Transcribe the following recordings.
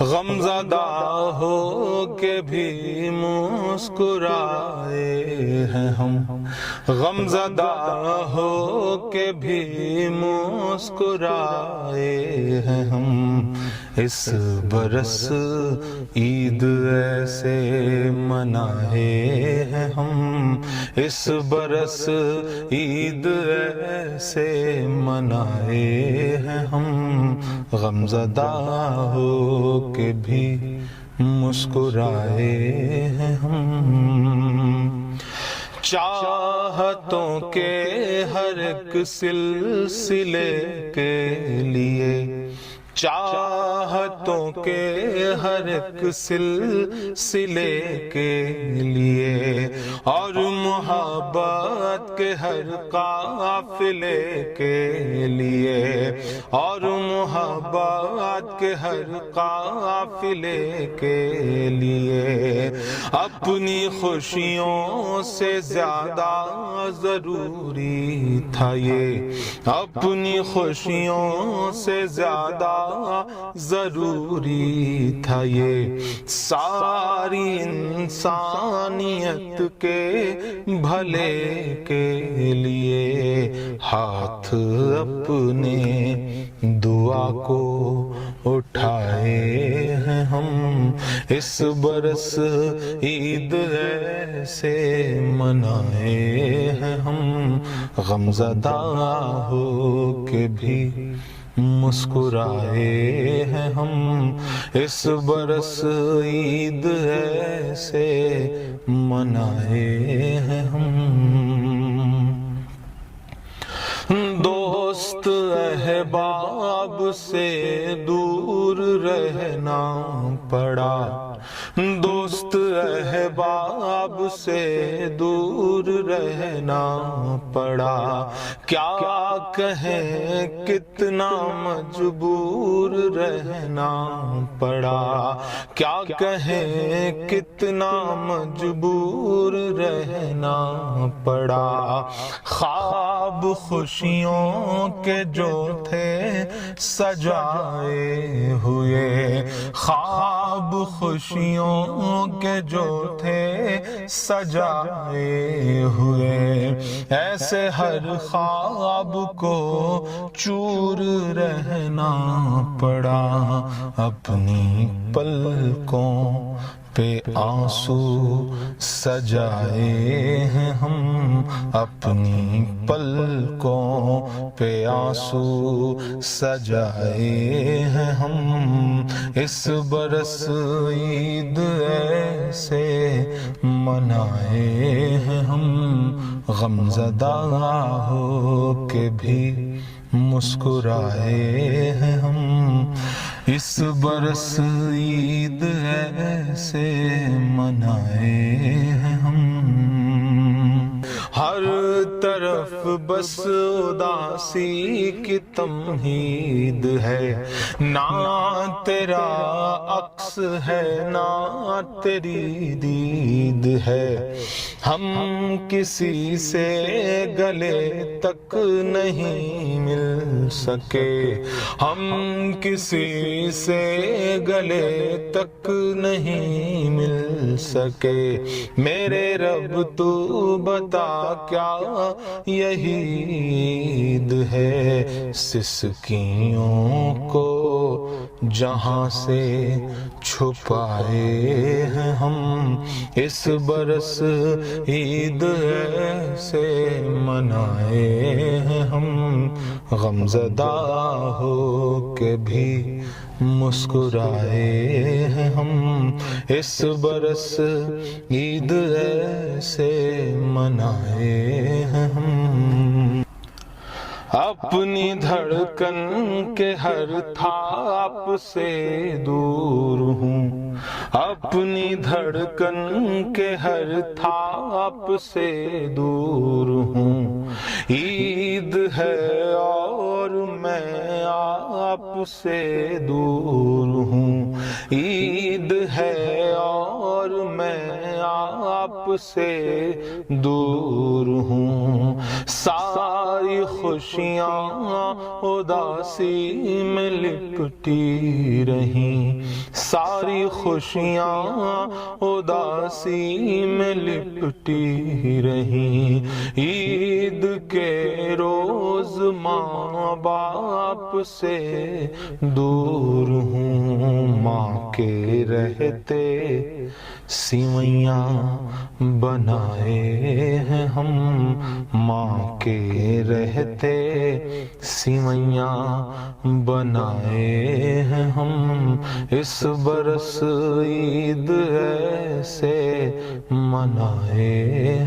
غمزدہ ہو کے بھی مسکرائے ہیں ہم، غمزدہ ہو کے بھی مسکرائے ہیں ہم، اس برس عید ایسے منائے ہیں ہم، اس برس عید ایسے منائے ہیں ہم، غمزدہ ہو کے بھی مسکرائے ہیں ہم۔ چاہتوں کے ہر ایک سلسلے کے لیے، چاہتوں کے ہر ایک سلسلے کے لیے، اور محبت کے ہر قافلے کے لیے، اور محبت کے ہر قافلے کے لیے، اپنی خوشیوں سے زیادہ ضروری تھا یہ، اپنی خوشیوں سے زیادہ ضروری تھا یہ، ساری انسانیت کے بھلے کے لیے، ہاتھ اپنے دعا کو اٹھائے ہیں ہم، اس برس عید ایسے منائے ہیں ہم، غمزدہ ہو کے بھی مسکرائے ہیں ہم، اس برس عید ایسے منائے ہیں ہم۔ دوست احباب سے دور رہنا پڑا، دوست احباب سے دور رہنا پڑا، کیا کہیں کتنا مجبور رہنا پڑا، کیا کہیں کتنا مجبور رہنا پڑا، خواب خوشیوں کے جو تھے سجائے ہوئے، خواب خوشیوں کے جو تھے سجائے ہوئے، ایسے ہر خواب کو چور رہنا پڑا، اپنی پلکوں پہ آنسو سجائے ہیں ہم، اپنی پلکوں پہ آنسو سجائے ہیں ہم، اس برس عید ایسے منائے ہیں ہم، غمزدہ ہو کے بھی مسکرائے ہیں ہم، اس برس عید ایسے منائے ہیں ہم۔ ہر طرف بس اداسی کی تمہید ہے، نہ تیرا عکس ہے نہ تیری دید ہے، ہم کسی سے گلے تک نہیں مل سکے، ہم کسی سے گلے تک نہیں مل سکے، میرے رب تو بتا کیا یہی عید ہے، سسکیوں کو جہاں سے چھپائے ہیں ہم، اس برس عید ایسے منائے ہیں ہم، غمزدہ ہو کے بھی مسکرائے ہیں ہم، اس برس عید ایسے منائے ہیں ہم۔ اپنی دھڑکن کے ہر تھاپ سے دور ہوں، اپنی دھڑکن کے ہر تھاپ سے دور ہوں، عید ہے اور میں آپ سے دور ہوں، عید ہے اور میں آپ سے دور ہوں، ساری خوشیاں اداسی میں لپٹی رہیں، ساری خوشیاں اداسی میں لپٹی رہیں۔ عید کے روز ماں باپ سے دور ہوں، ماں کے رہتے سیویاں بنائے ہیں ہم، ماں کے رہتے سیویاں بنائے ہیں ہم۔ اس برس عید ایسے منائے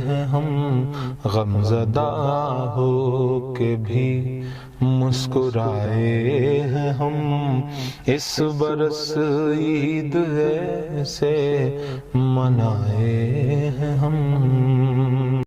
ہیں ہم، غمزدہ ہو کے بھی مسکرائے ہیں ہم۔ اس برس عید ایسے منائے ہیں ہم۔